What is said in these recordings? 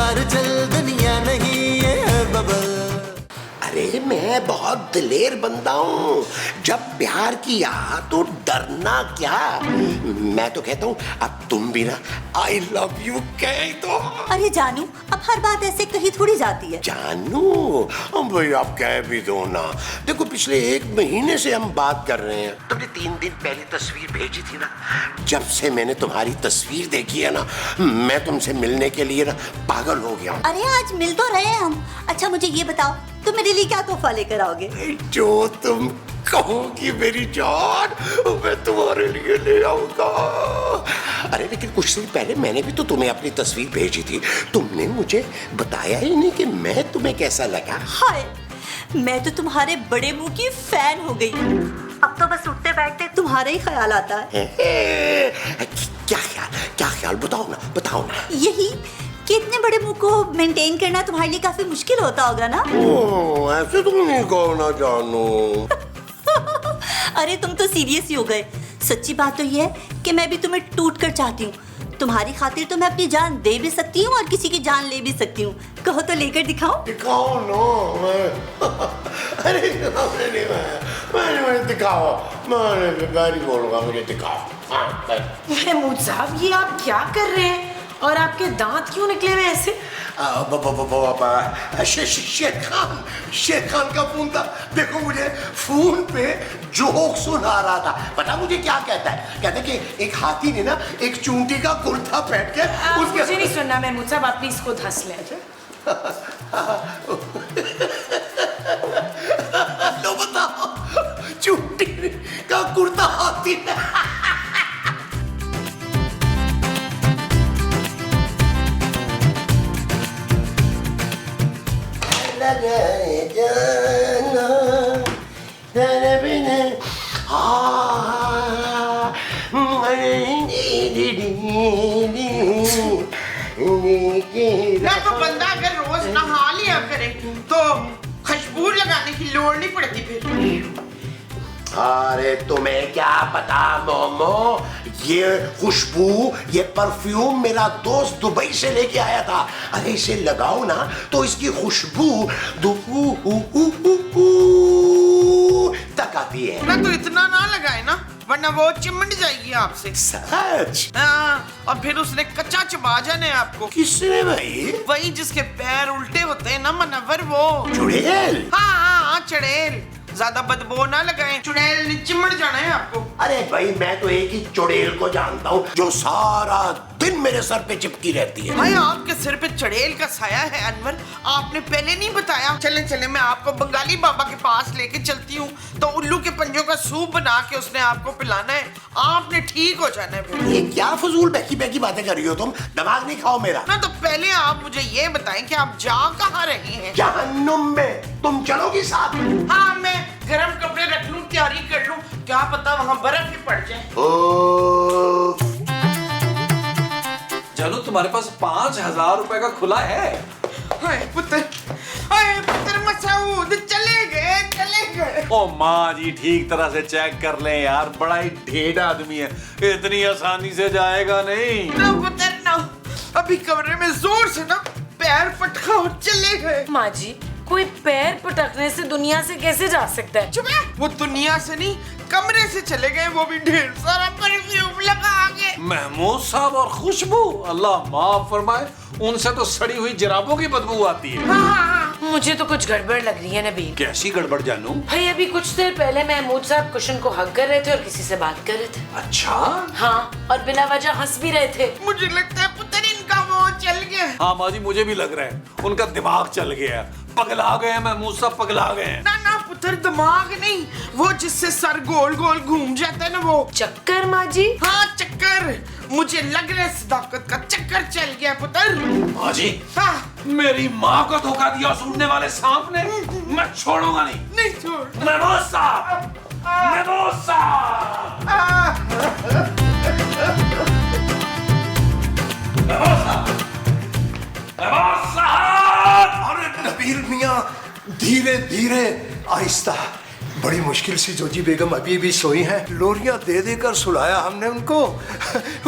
बार चल दुनिया नहीं ये है बबल। अरे मैं बहुत दिलेर बंदा हूँ, जब प्यार किया तो डरना क्या। मैं तो कहता हूँ अब तुम भी ना आई लव यू कह दो। अरे जानू, अब हर बात ऐसे कही थोड़ी जाती है। जानू भाई आप कह भी दो ना। देखो पिछले 1 महीने से हम बात कर रहे हैं, तुमने 3 दिन पहले तस्वीर भेजी थी ना। जब से मैंने तुम्हारी तस्वीर देखी है ना, मैं तुमसे मिलने के लिए ना पागल हो गया हूँ। अरे आज मिल तो रहे हैं हम। अच्छा मुझे ये बताओ, तुम मेरे लिए क्या तोहफा लेकर आओगे? जो तुम कहोगी मेरी जान, मैं तुम्हारे लिए ले आऊंगा। अरे लेकिन कुछ दिन पहले मैंने भी तो तुम्हें अपनी तस्वीर भेजी थी, तुमने मुझे बताया ही नहीं कि मैं तुम्हें कैसा लगा। हाय, मैं तो तुम्हारे बड़े मुंह की फैन हो गई। अब तो बस उठते बैठते तुम्हारा ही ख्याल आता है। क्या ख्याल बताओ ना। यही कि इतने बड़े मुंह को मेंटेन करना तुम्हारे लिए काफी मुश्किल होता होगा ना। ऐसे तुम नहीं कहो ना जानू। अरे तुम तो सीरियस ही हो गए। सच्ची बात तो ये है कि मैं भी तुम्हें टूट कर चाहती हूँ। तुम्हारी खातिर तो मैं अपनी जान दे भी सकती हूँ और किसी की जान ले भी सकती हूँ। कहो तो लेकर दिखाओ ना। अरे मैंने दिखाओ, मैं बोलूंगा, मुझे दिखाओ। महमूद साहब ये आप क्या कर रहे हैं और आपके दांत क्यों निकले हुए ऐसे? शेख खान का फोन था। देखो मुझे फोन पे जोक सुना रहा था। पता मुझे क्या कहता है कि एक हाथी ने ना एक चूंटी का कुर्ता पहन के मुझे नहीं सुनना महमूद साहब, आप प्लीज खुद हंस लें। लो बताओ, चूंटी का कुर्ता हाथी ने। मैं तो बंदा अगर रोज नहा लिया करे तो खुशबू लगाने की लोड़ नहीं पड़ती फिर। अरे तुम्हें क्या पता मोमो, ये खुशबू, ये परफ्यूम मेरा दोस्त दुबई से लेके आया था। अरे इसे लगाओ ना तो इसकी खुशबू तक आती है। ना तो इतना ना लगाए ना, वरना वो चिमट जाएगी आपसे। सच? और फिर उसने कच्चा चबा जाना है आपको। किसने भाई? वही जिसके पैर उल्टे होते हैं ना मनव्वर, वो चुड़ैल। हाँ चुड़ैल। ज्यादा बदबू ना लगाएं, चुड़ैल ने चिमट जाना है आपको। अरे भाई मैं तो एक ही चुड़ैल को जानता हूँ जो सारा दिन मेरे सर पे चिपकी रहती है। भाई आपके सिर पे चुड़ैल का साया है अनवर, आपने पहले नहीं बताया। चले मैं आपको बंगाली बाबा के पास लेके चलती हूँ, तो उल्लू के पंजों का सूप बना के उसने आपको पिलाना है, आपने ठीक हो जाना है। ये क्या फजूल बहकी बातें कर रही हो तुम? दिमाग नहीं खाओ मेरा। ना तो पहले आप मुझे ये बताएं कि आप जा कहाँ रहे हैं? जहन्नुम में। तुम चलोगी साथ? हाँ मैं गर्म कपड़े रख लूं, तैयारी कर लूं, क्या पता वहाँ बर्फ ही पड़ जाए। चलो तुम्हारे पास 5000 रुपए का खुला है। हाय पुत्र मसूद चले गए। ओ माँ जी ठीक तरह से चेक कर लें यार, बड़ा ही ढेर आदमी है, इतनी आसानी से जाएगा नहीं। ना पुत्र ना, अभी कमरे में जोर से ना पैर पटका और चले गए। माँ जी कोई पैर पटकने से दुनिया से कैसे जा सकता है? चुप है, वो दुनिया से नहीं कमरे से चले गए, वो भी ढेर सारा परफ्यूम लगा के। महमूद साहब और खुशबू, अल्लाह माफ फरमाए, उनसे तो सड़ी हुई जराबों की बदबू आती है। हाँ, मुझे तो कुछ गड़बड़ लग रही है नबील। कैसी गड़बड़ जानू? भाई अभी कुछ देर पहले महमूद साहब कुशन को हक कर रहे थे और किसी से बात कर रहे थे। अच्छा? हाँ, और बिना वजह हंस भी रहे थे। मुझे लगता है पुत्र इनका वो चल गया। हाँ माँ जी मुझे भी लग रहा है, उनका दिमाग चल गया, पगला गए हैं महमूद साहब, पगला गए हैं। ना पुत्र दिमाग नहीं, वो जिससे सर गोल गोल घूम जाता है ना वो चक्कर। माँ जी हाँ चक्कर, मुझे लग रहा है सदाकत का चक्कर चल गया पुत्र। माँ जी हाँ मेरी माँ को धोखा दिया सूंघने वाले सांप ने, मैं छोड़ूंगा नहीं। नहीं छोड़। महमूद साहब, महमूद साहब, महमूद साहब। अरे नबील मियाँ धीरे धीरे आहिस्ता, बड़ी मुश्किल से जोजी बेगम अभी भी सोई हैं, लोरियां दे देकर सुलाया हमने उनको।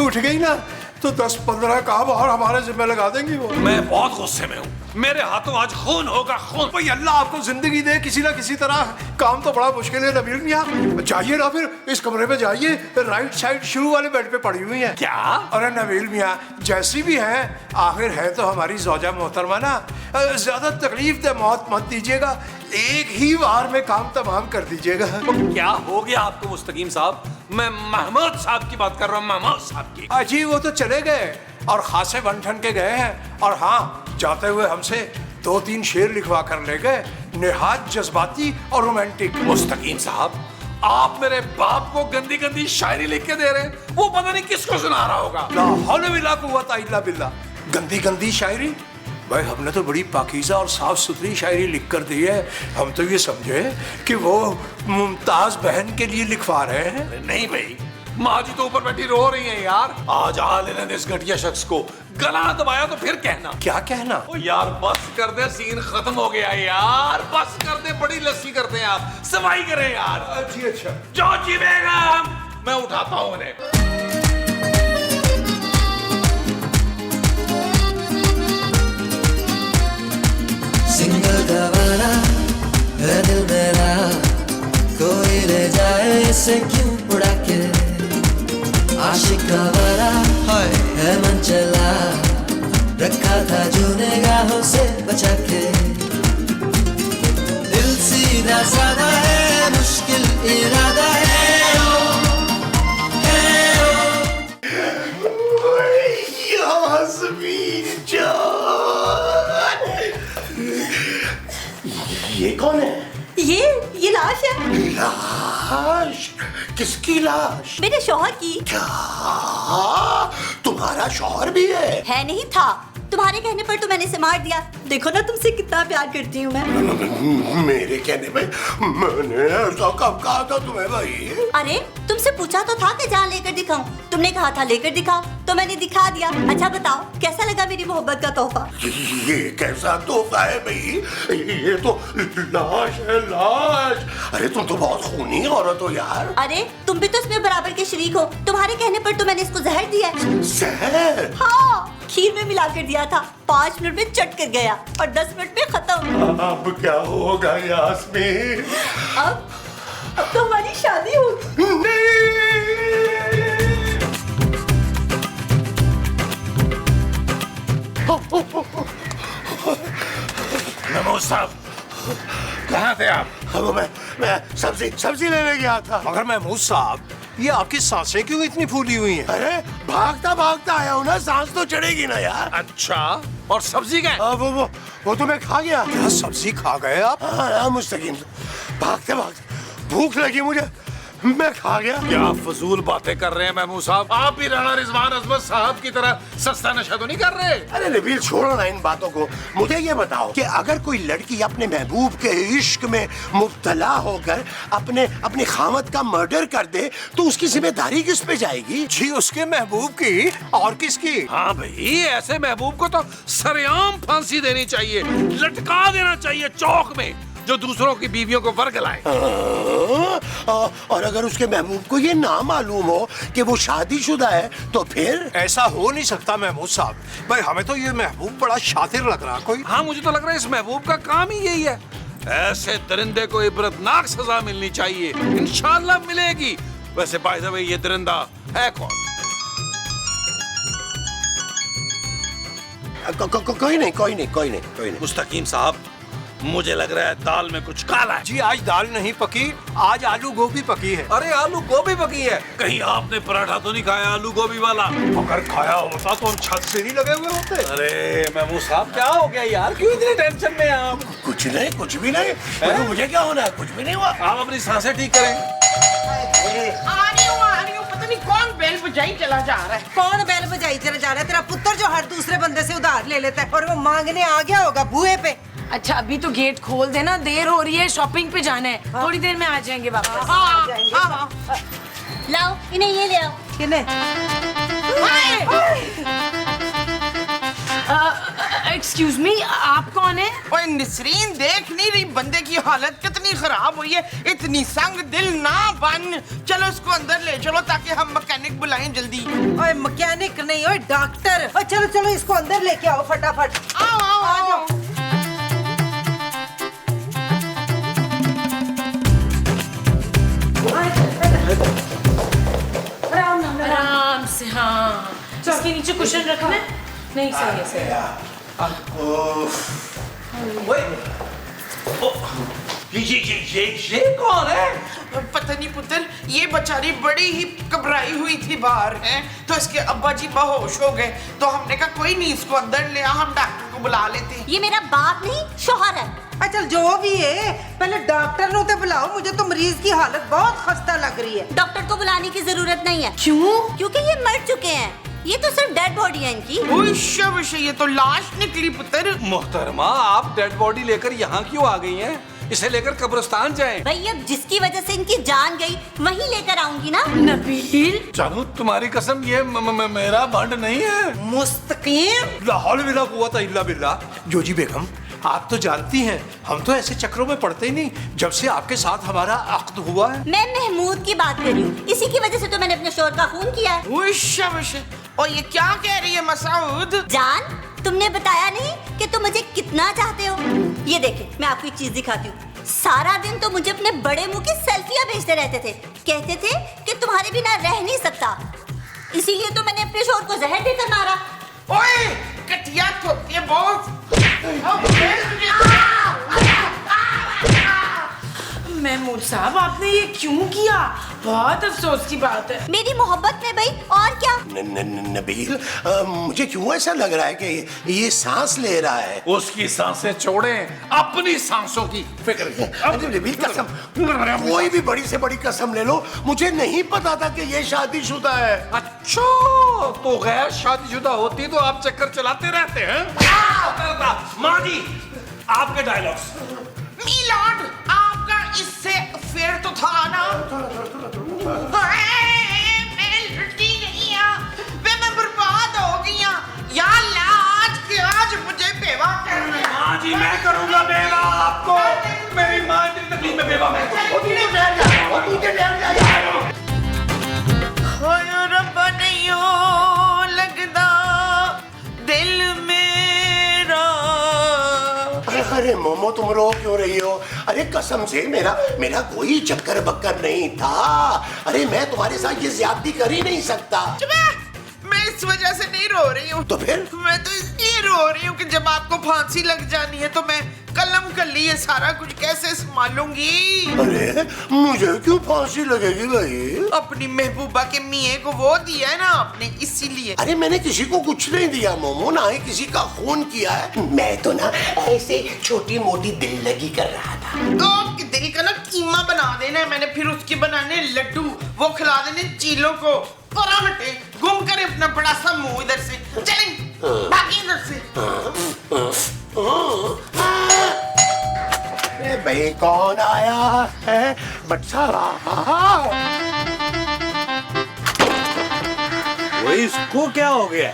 उठ गई ना तो 10-15 काम और हमारे जिम्मे लगा देंगी वो। मैं बहुत गुस्से में हूँ, मेरे हाथों आज खून होगा, खून। भाई अल्लाह आपको जिंदगी दे, किसी ना किसी तरह काम तो बड़ा मुश्किल है नबील मियां। जाइए ना फिर इस कमरे में जाइए, राइट साइड शुरू वाले बेड पे पड़ी हुई है। क्या? अरे नबील मियां जैसी भी है आखिर है तो हमारी ज़ौजा मोहतरमा ना, ज्यादा तकलीफ दे मौत मत दीजिएगा, एक ही बार में काम तमाम कर दीजिएगा। क्या हो गया आपको मुस्तकीम साहब? मैं महमूद साहब की बात कर रहा हूँ, महमूद साहब की। अजी वो तो चले गए और खासे बन ठन के गए हैं, और हाँ जाते हुए हमसे 2-3 शेर लिखवा कर ले गए, निहायत जज्बाती और रोमांटिक। मुस्तकीम साहब, आप मेरे बाप को गंदी गंदी शायरी लिख के दे रहे हैं, वो पता नहीं किसको सुना रहा होगा। ला हौल वला कुव्वता इल्ला बिल्लाह। गंदी गंदी शायरी? भाई हमने तो बड़ी पाकीज़ा और साफ सुथरी शायरी लिख कर दी है। हम तो ये समझे कि वो मुमताज बहन के लिए लिखवा रहे हैं। नहीं भाई, माँ जी तो ऊपर बैठी रो रही हैं यार। आज आ लेने दे इस घटिया शख्स को, गला दबाया तो फिर कहना। क्या कहना? ओ यार बस कर दे, सीन खत्म हो गया यार, बस कर दे, बड़ी लस्सी करते हैं आप, सफाई करें यार। अच्छा जो जी बेगम, मैं उठाता हूँ उन्हें। सिंगल गवारा है दिल मेरा, कोई ले जाए इसे क्यों उड़ा के। आशिक गवारा है मन चला, रखा था जो निगाहों से बचा के। दिल सीधा साधा है, मुश्किल इरादा है यास्मीन जान, ये कौन है? ये लाश है। लाश? किसकी लाश? मेरे शौहर की। क्या तुम्हारा शौहर भी है नहीं था, तुम्हारे कहने पर तो मैंने इसे मार दिया। देखो ना तुमसे कितना प्यार करती हूँ मैं। मेरे कहने में मैंने ऐसा कब कहा था तुम्हें भाई? अरे तुमसे पूछा तो था कि जहाँ लेकर दिखाऊं, तुमने कहा था लेकर दिखाओ, तो मैंने दिखा दिया। अच्छा बताओ कैसा लगा मेरी मोहब्बत का तोहफा? ये कैसा तोहफा है भाई? ये तो लाश है, लाश। अरे तुम तो बहुत खूनी औरत हो यार। अरे तुम भी तो इसमें बराबर के शरीक हो, तुम्हारे कहने पर तो मैंने इसको जहर दिया है। जहर? हाँ, खीर में मिला कर दिया था, 5 मिनट में चट कर गया और 10 मिनट में खत्म। अब क्या होगा यास्मीन? अब तो हमारी शादी होगी। महमूद साहब, कहाँ थे आप? अब मैं सब्जी लेने गया था। मगर महमूद साहब ये आपकी सांसें क्यों इतनी फूली हुई हैं? अरे भागता भागता आया हूँ ना, सांस तो चढ़ेगी ना यार। अच्छा, और सब्जी क्या? वो तो मैं खा गया। क्या सब्जी खा गए आप? हाँ मुस्तकीम, भागते भागते भूख लगी मुझे, मैं खा गया। क्या फजूल बातें कर रहे हैं महमूद साहब? आप भी राणा रिजवान अजमत साहब की तरह सस्ता नशा तो नहीं कर रहे? अरे नबील छोड़ो ना इन बातों को, मुझे ये बताओ कि अगर कोई लड़की अपने महबूब के इश्क में मुब्तला होकर अपने खामद का मर्डर कर दे तो उसकी जिम्मेदारी किस पे जाएगी? जी उसके महबूब की, और किसकी? हाँ भाई, ऐसे महबूब को तो सरेआम फांसी देनी चाहिए, लटका देना चाहिए चौक में, जो दूसरों की बीवियों को वर्गलाए। और अगर उसके महबूब को ये ना मालूम हो कि वो शादीशुदा है तो फिर? ऐसा हो नहीं सकता महमूद साहब। भाई हमें तो ये महबूब बड़ा शातिर लग रहा कोई। हाँ, मुझे तो लग रहा है इस महबूब का काम ही यही है। ऐसे दरिंदे को इबरतनाक सजा मिलनी चाहिए, इंशाल्लाह मिलेगी। वैसे बाय द वे ये दरिंदा है कौन? कोई नहीं। मुस्तकीम साहब, मुझे लग रहा है दाल में कुछ काला है। जी आज दाल नहीं पकी, आज आलू गोभी पकी है। अरे आलू गोभी पकी है? कहीं आपने पराठा तो नहीं खाया आलू गोभी वाला? अगर खाया होता तो हम छत से नहीं लगे हुए होते। अरे महमूद साहब, क्या हो गया यार, क्यों इतनी टेंशन में आप? कुछ नहीं, कुछ भी नहीं। तो मुझे क्या होना है? कुछ भी नहीं हुआ। आप अपनी सांसें ठीक करें। आ रही हूँ, पता नहीं कौन बेल बजाई चला जा रहा है। कौन बैल बजाई चला जा रहा है? तेरा पुत्र जो हर दूसरे बंदे से उधार ले लेता है और वो मांगने आ गया होगा बूहे पे। अच्छा अभी तो गेट खोल देना, देर हो रही है, शॉपिंग पे जाना है। थोड़ी देर में आ जाएंगे वापस। लाओ इन्हें ये ले आओ। किन्हें? एक्सक्यूज मी, आप कौन है? ओए नसरीन, देख नहीं रही बंदे की हालत कितनी खराब हुई है? इतनी संग दिल ना बन, चलो इसको अंदर ले चलो ताकि हम मैकेनिक बुलाएं जल्दी। ओए मैकेनिक मैकेनिक नहीं हो, डॉक्टर। और चलो चलो इसको अंदर लेके आओ फटाफट। आओ आओ आ जाओ। आराम से, हाँ। इसके नीचे कुशन रखना है? नहीं, सही है, सही है। ये कौन है? पता नहीं पुत्र, ये बेचारी बड़ी ही घबराई हुई थी बाहर है, तो इसके अब्बा जी बेहोश हो गए, तो हमने कहा कोई नहीं, इसको अंदर ले आ, हम डॉक्टर को बुला लेते हैं। ये मेरा बाप नहीं शोहर है। अच्छा जो भी है, पहले डॉक्टर नो ते बुलाओ, मुझे तो मरीज की हालत बहुत खस्ता लग रही है। डॉक्टर को बुलाने की जरूरत नहीं है। क्यों? क्योंकि ये मर चुके हैं, ये तो सिर्फ डेड बॉडी है इनकी। उश, ये तो लाश निकली पुत्र। मोहतरमा, आप डेड बॉडी लेकर यहाँ क्यों आ गई हैं? इसे लेकर कब्रिस्तान जाएं। भाई अब जिसकी वजह से इनकी जान गई वहीं लेकर आऊंगी ना। नबील, जानू तुम्हारी कसम, ये मेरा बंड नहीं है। मुस्तकीम। ला हौल वला कुव्वता इल्ला बिल्लाह। जोजी बेगम, आप तो जानती हैं हम तो ऐसे चक्रों में पड़ते ही नहीं, जब से आपके साथ हमारा अक्द हुआ है। मैं महमूद की बात कर रही हूँ, इसी की वजह से तो मैंने अपने शोहर का खून किया है। उश, और ये क्या कह रही है मसूद? जान, तुमने बताया नहीं कि तुम मुझे कितना चाहते हो। ये देखे, मैं आपको एक चीज दिखाती हूँ। सारा दिन तो मुझे अपने बड़े मुंह की सेल्फियां भेजते रहते थे, कहते थे कि तुम्हारे बिना रह नहीं सकता, इसीलिए तो मैंने अपने शोहर को जहर देकर मारा। ओए, कटिया ठोकती है बहुत। महमूद साहब, आपने ये क्यों किया? बहुत अफसोस की बात है। मेरी मोहब्बत में भाई, और क्या। नबील, मुझे क्यों ऐसा लग रहा है कि ये सांस ले रहा है? उसकी सांसें छोड़ें, अपनी सांसों की फिक्र अरे नबील, कसम, कोई भी बड़ी से बड़ी कसम ले लो, मुझे नहीं पता था कि ये शादीशुदा है। अच्छा, तो गैर शादीशुदा होती तो आप चक्कर चलाते रहते हैं। माँ जी, आपके डायलॉग्स। मिलॉर्ड, आपका इससे फेर तो था ना? मैं लड़की नहीं आ, मैं बर्बाद हो गई हूं। या आज के आज मुझे बेवा कर रहे हैं। माँ जी, मैं करूंगा बेवा आपको। मेरी माँ की तकलीफ में बेवा मैं रब्बा नहीं हो लगदा दिल मेरा। अरे मोमो, तुम रो क्यों रही हो? अरे कसम से मेरा कोई चक्कर बक्कर नहीं था। अरे मैं तुम्हारे साथ ये ज्यादती कर ही नहीं सकता। मैं इस वजह से नहीं रो रही हूँ। तो फिर? मैं तो इसलिए रो रही हूँ कि जब आपको फांसी लग जानी है तो मैं कलम कर ली ये सारा कुछ कैसे संभालूंगी। अरे मुझे क्यों फांसी लगेगी भाई? अपनी महबूबा के मियाँ को वो दिया है ना आपने, इसीलिए। अरे मैंने किसी को कुछ नहीं दिया मोमो, ना ही किसी का खून किया है। मैं तो ना ऐसे छोटी मोटी दिल लगी कर रहा था। तो आपके दिल का ना कीमा बना देना है मैंने, फिर उसके बनाने लड्डू, वो खिला देने चीलों को। और हटे, घूम कर अपना बड़ा सा मुंह इधर से चलें, भागी इधर से। भाई कौन आया है? बच्चा वो इसको क्या हो गया?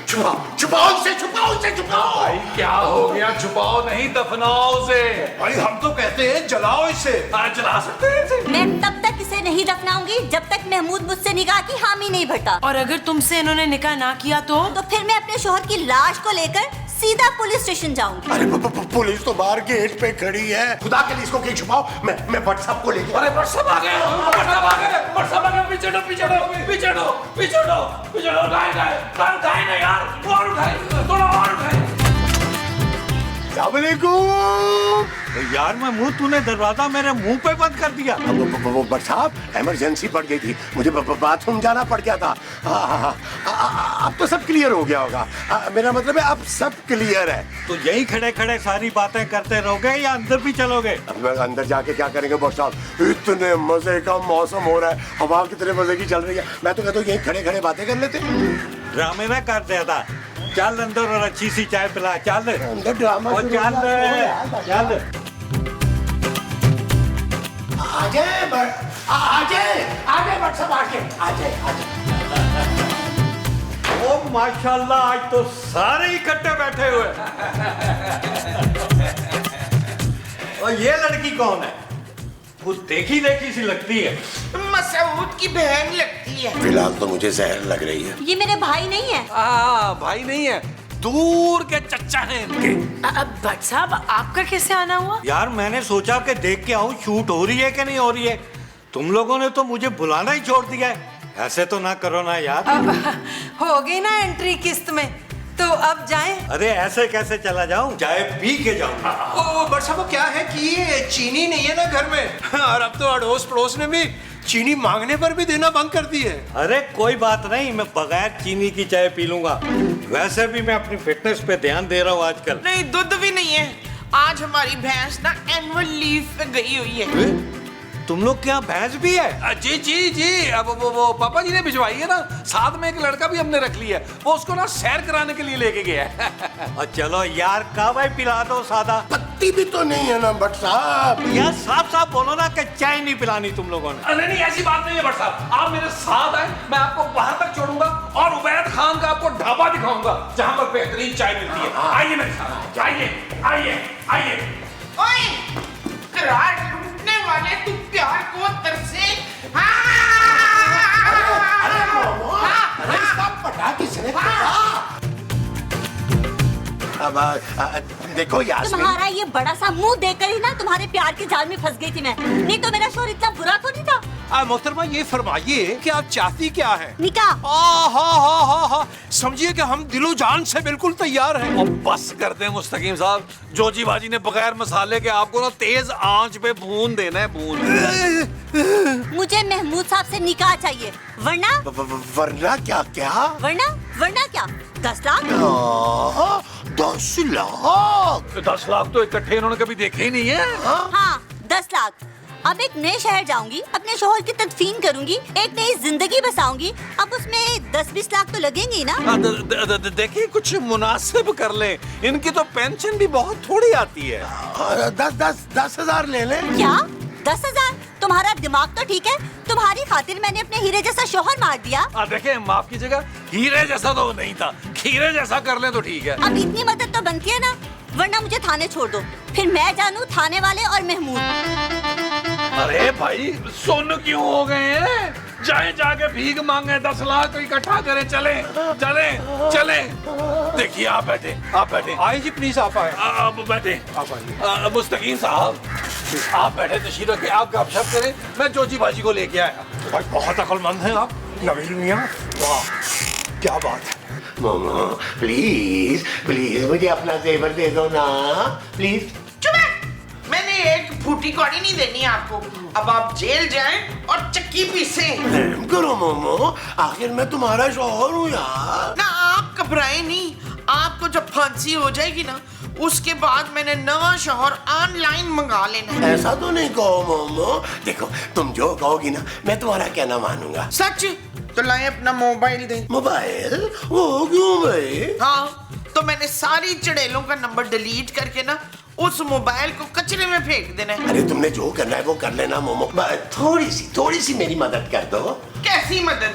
छुपाओ उसे, छुपाओ उसे, छुपाओ। भाई क्या हो गया? छुपाओ नहीं, दफनाओ उसे। भाई हम तो कहते हैं जलाओ इसे। जला सकते हैं इसे? मैं तब तक इसे नहीं दफनाऊंगी जब तक महमूद मुझसे निकाह की हामी नहीं भरता। और अगर तुमसे इन्होंने निकाह ना किया तो फिर मैं अपने शोहर की लाश को लेकर सीधा पुलिस स्टेशन जाऊंगी। अरे पुलिस तो बाहर गेट पे खड़ी है। खुदा के लिए इसको कहीं छुपाओ, मैं व्हाट्सएप को लेके। अरे व्हाट्सएप आ गए, व्हाट्सएप आ गए, व्हाट्सएप आ गए। पीछे हटो, पीछे हटो, पीछे हटो, पीछे हटो, पीछे हटो। उठाए ना यार, और उठाए, थोड़ा और उठाए। यार महमूद, तूने दरवाजा मेरे मुंह पे बंद कर दिया। बट साहब, इमरजेंसी पड़ गई थी, मुझे बाथरूम जाना पड़ गया था। अब तो सब क्लियर हो गया होगा। मेरा मतलब है अब सब क्लियर है। तो यही खड़े खड़े सारी बातें करते रहोगे या अंदर भी चलोगे? अब अंदर जाके क्या करेंगे बॉस साहब? इतने मजे का मौसम हो रहा है, हवा कितने मजे की चल रही है। मैं तो कहता हूँ यही खड़े खड़े बातें कर लेते। ड्रामे ना कर देता। चल अंदर और अच्छी सी चाय पिला। चल अंदर ड्रामा और चल चल। आजे बट सब आजे। ओ माशाल्लाह, आज तो सारे इकट्ठे बैठे हुए। और ये लड़की कौन है? वो देखी सी लगती है। सऊद की बहन लगती है। फिलहाल तो मुझे जहर लग रही है। ये मेरे भाई नहीं है। भाई नहीं है, दूर के चच्चा हैं इनके। भट्ट साहब आपका कैसे आना हुआ? यार मैंने सोचा कि देख के आऊं शूट हो रही है कि नहीं हो रही है। तुम लोगों ने तो मुझे बुलाना ही छोड़ दिया है। ऐसे तो ना करो ना यार। हो गई ना एंट्री किस्त में, तो अब जाएं? अरे ऐसे कैसे चला जाऊं, चाय पी के जाऊंगा। ओ बट साहब, वो क्या है कि ये चीनी नहीं है ना घर में, और अब तो अड़ोस पड़ोस ने भी चीनी मांगने पर भी देना बंद कर दी है। अरे कोई बात नहीं, मैं बगैर चीनी की चाय पी लूंगा। वैसे भी मैं अपनी फिटनेस पे ध्यान दे रहा हूँ आजकल। नहीं, दूध भी नहीं है। आज हमारी भैंस ना एनुअल लीव पे गई हुई है। तुम लोग के यहाँ भैंस भी है? जी जी जी, अब वो पापा जी ने भिजवाई है ना, साथ में एक लड़का भी हमने रख लिया है, वो उसको ना सैर कराने के लिए लेके गया है। और चलो यार, का भाई पिला दो सादा। पत्ती भी तो नहीं है ना भट्ट साहब। यार साफ साफ बोलो ना कि चाय नहीं पिलानी तुम लोगों ने। नहीं, ऐसी बात नहीं है भट्ट साहब, आप मेरे साथ आए, मैं आपको बाहर तक छोड़ूंगा और उबैद खान का आपको ढाबा दिखाऊंगा जहां पर बेहतरीन चाय मिलती है। आइए मेरे साथ, आइए आइए आइए। ओए, करार लूटने वाले, तू प्यार को तरसे। अरे इसका पटा किसने काटा? अब देखो यास्मीन, तुम्हारा ये बड़ा सा मुंह देखकर ही ना तुम्हारे प्यार के जाल में फंस गई थी मैं, नहीं तो मेरा शोहर इतना बुरा तो नहीं था। मोहतरमा ये फरमाइए कि आप चाहती क्या है? निकाह। हाँ, समझिए कि हम दिलो जान से बिल्कुल तैयार हैं। और बस करते हैं मुस्तकीम साहब, जोजी बाजी ने बगैर मसाले के आपको ना तेज आंच पे भून देना है, भून। मुझे महमूद साहब से निकाह चाहिए, वरना वरना क्या क्या? वरना क्या? 10 लाख? 10 लाख? 10 लाख तो इकट्ठे इन्होंने कभी देखे ही नहीं है। हाँ, 10 लाख। अब एक नए शहर जाऊंगी, अपने शोहर की तदफीन करूंगी, एक नई जिंदगी बसाऊंगी। अब उसमें 10-20 लाख तो लगेंगे ही ना। देखिए कुछ मुनासिब कर ले, इनकी तो पेंशन भी बहुत थोड़ी आती है। 10 हजार ले लें। क्या 10,000? तुम्हारा दिमाग तो ठीक है? तुम्हारी खातिर मैंने अपने हीरे जैसा शोहर मार दिया। देखिए माफ कीजिएगा, हीरे जैसा तो नहीं था, खीरे जैसा कर ले तो ठीक है। अब इतनी मदद तो बनती है ना, वरना मुझे थाने छोड़ दो, फिर मैं जानू थाने वाले और महमूद। अरे भाई सुन क्यों हो गए हैं? जाए जाके भीख मांगे 10 लाख इकट्ठा करें, चले चले चले। देखिए आप बैठे। आइए जी प्लीज, आप आए। आप बैठे। आप आइए। मुस्तकीम साहब आप बैठे, तशरीफ रखिए, आप गपशप करें, मैं जोजी बाजी को लेके आया। भाई बहुत अक्लमंद हैं आप नवील मियां, वाह क्या बात है। मोमो प्लीज मुझे अपना जेवर दे दो ना, प्लीज। चुप है, मैंने एक फूटी कौड़ी नहीं देनी आपको। अब आप जेल जाएं और चक्की पीसें। रहम करो मोमो, आखिर मैं तुम्हारा शौहर हूँ यार। ना आप घबराए नहीं, आपको जब फांसी हो जाएगी ना, उसके बाद मैंने नवा शौहर ऑनलाइन मंगा लेना है। ऐसा तो नहीं कहो मोमो, देखो तुम जो कहोगी ना मैं तुम्हारा कहना मानूंगा। सच? तो लाए अपना मोबाइल दे। मोबाइल? वो क्यों भाई? हाँ, तो मैंने सारी चड़ेलों का नंबर डिलीट करके ना उस मोबाइल को कचरे में फेंक देना है। अरे तुमने जो करना है वो कर लेना मोमो, थोड़ी सी मेरी मदद कर दो। कैसी मदद?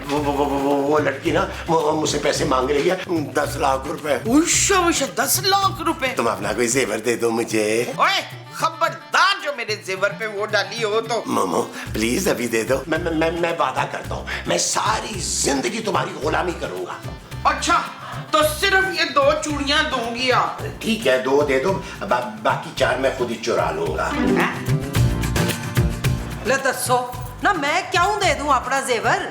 वो लड़की ना मुझसे पैसे मांग रही है, 10 लाख रुपए। उश्शा 10 लाख रुपए। तुम अपना कोई जेवर दे दो मुझे। ओए खबरदार, जो मेरे जेवर पे वो डाली हो तो। मोमो प्लीज अभी दे दो, मैं वादा करता हूँ मैं सारी जिंदगी तुम्हारी गुलामी करूंगा। अच्छा, तो सिर्फ ये 2 चूड़ियां दूंगी आप? ठीक है 2 दे दो, बाकी 4 मैं खुद ही चुरा लूंगा। ले दसो ना, मैं क्यों दे दूं अपना जेवर?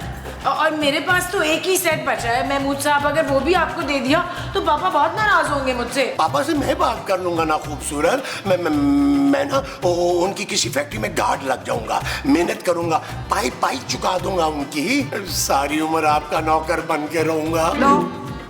और मेरे पास तो एक ही सेट बचा है महमूद साहब, अगर वो भी आपको दे दिया तो पापा बहुत नाराज होंगे मुझसे। पापा से मैं बात कर लूंगा ना खूबसूरत, मैं ना उनकी किसी फैक्ट्री में गार्ड लग जाऊंगा, मेहनत करूंगा, पाई चुका दूंगा उनकी, सारी उम्र आपका नौकर बन के रहूंगा। लो,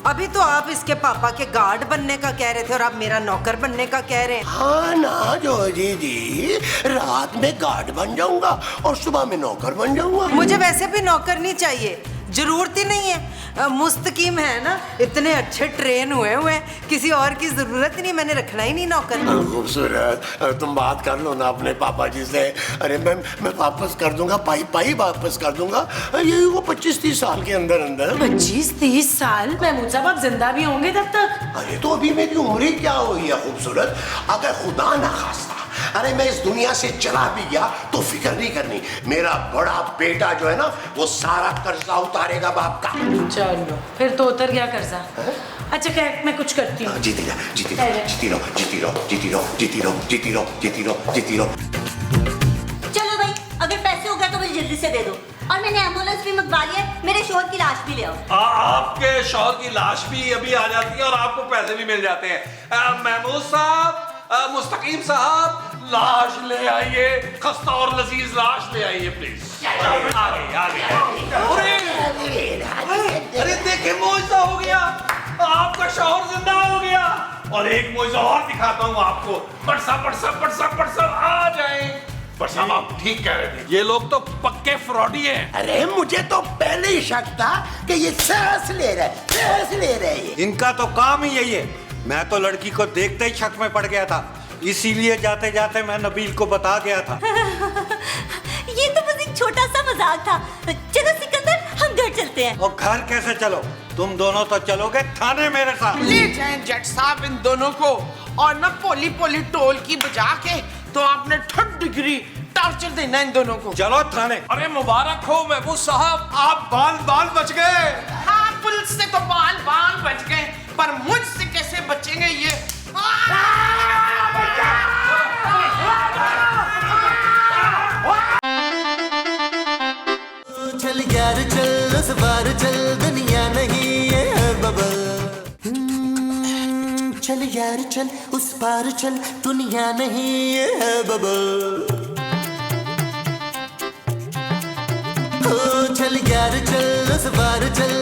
अभी तो आप इसके पापा के गार्ड बनने का कह रहे थे और आप मेरा नौकर बनने का कह रहे हैं। हाँ ना जोजी जी, रात में गार्ड बन जाऊंगा और सुबह में नौकर बन जाऊंगा। मुझे वैसे भी नौकर नहीं चाहिए, जरूरत ही नहीं है। मुस्तकीम है ना, इतने अच्छे ट्रेन हुए हैं, किसी और की जरूरत ही नहीं, मैंने रखना ही नहीं नौकर। खूबसूरत, तुम बात कर लो ना अपने पापा जी से। अरे मैं वापस कर दूंगा, पाई वापस कर दूंगा, ये वो 25-30 साल के अंदर अंदर। 25-30 साल? महमूद साहब आप जिंदा भी होंगे तब तक? अरे तो अभी मेरी उम्र ही क्या हुई है खूबसूरत, अगर खुदा ना खास्ता अरे मैं इस दुनिया से चला भी गया तो फिक्र नहीं करनी, मेरा बड़ा बेटा जो है ना वो सारा कर्जा उतारेगा बाप का। चलो फिर तो उतर गया कर्जा। अच्छा खैर मैं कुछ करती हूँ। जीती रहो, जीती रहो, जीती रहो, जीती रहो, जीती रहो, जीती रहो, जीती रहो, जीती रहो, जीती रहो। चलो भाई, अगर पैसे हो गए तो मुझे जल्दी से दे दो, और मैंने एम्बुलेंस भी मंगवा लिया है, मेरे शोहर की लाश भी ले आओ। आपके शौहर की लाश भी अभी आ जाती है और आपको पैसे भी मिल जाते हैं। महमूद साहब, मुस्तकीम साहब, लाश ले आइए, खस्ता और लजीज लाश ले आइए प्लीज। आगे अरे देखिए, मुआवजा हो गया, आपका शौहर जिंदा हो गया। और एक मुआवजा और दिखाता हूँ आपको। बट साहब आ जाए। बट साहब आप ठीक कह रहे थे, ये लोग तो पक्के फ्रॉडी हैं। अरे मुझे तो पहले ही शक था कि ये सांस ले रहे हैं। इनका तो काम ही यही है। मैं तो लड़की को देखते ही शक में पड़ गया था, इसीलिए जाते जाते मैं नबील को बता गया था। ये तो बस एक छोटा सा मजाक था। चलो सिकंदर, हम घर चलते हैं। और घर कैसे चलो, तुम दोनों तो चलोगे थाने मेरे साथ। ले जाएं जज साहब इन दोनों को, और न पोली पोली टोल की बजा के तो आपने 3rd डिग्री टॉर्चर देना इन दोनों को। चलो थाने। अरे मुबारक हो महबूब साहब, आप बाल बच गए। हाँ, पुलिस से तो बाल बच गए, पर मुझसे कैसे बचेंगे ये? चल यार चल, उस बार चल, दुनिया नहीं ये है बबल। चल यार चल, उस पार चल, दुनिया नहीं ये है बबल। चल यार चल, उस बार चल,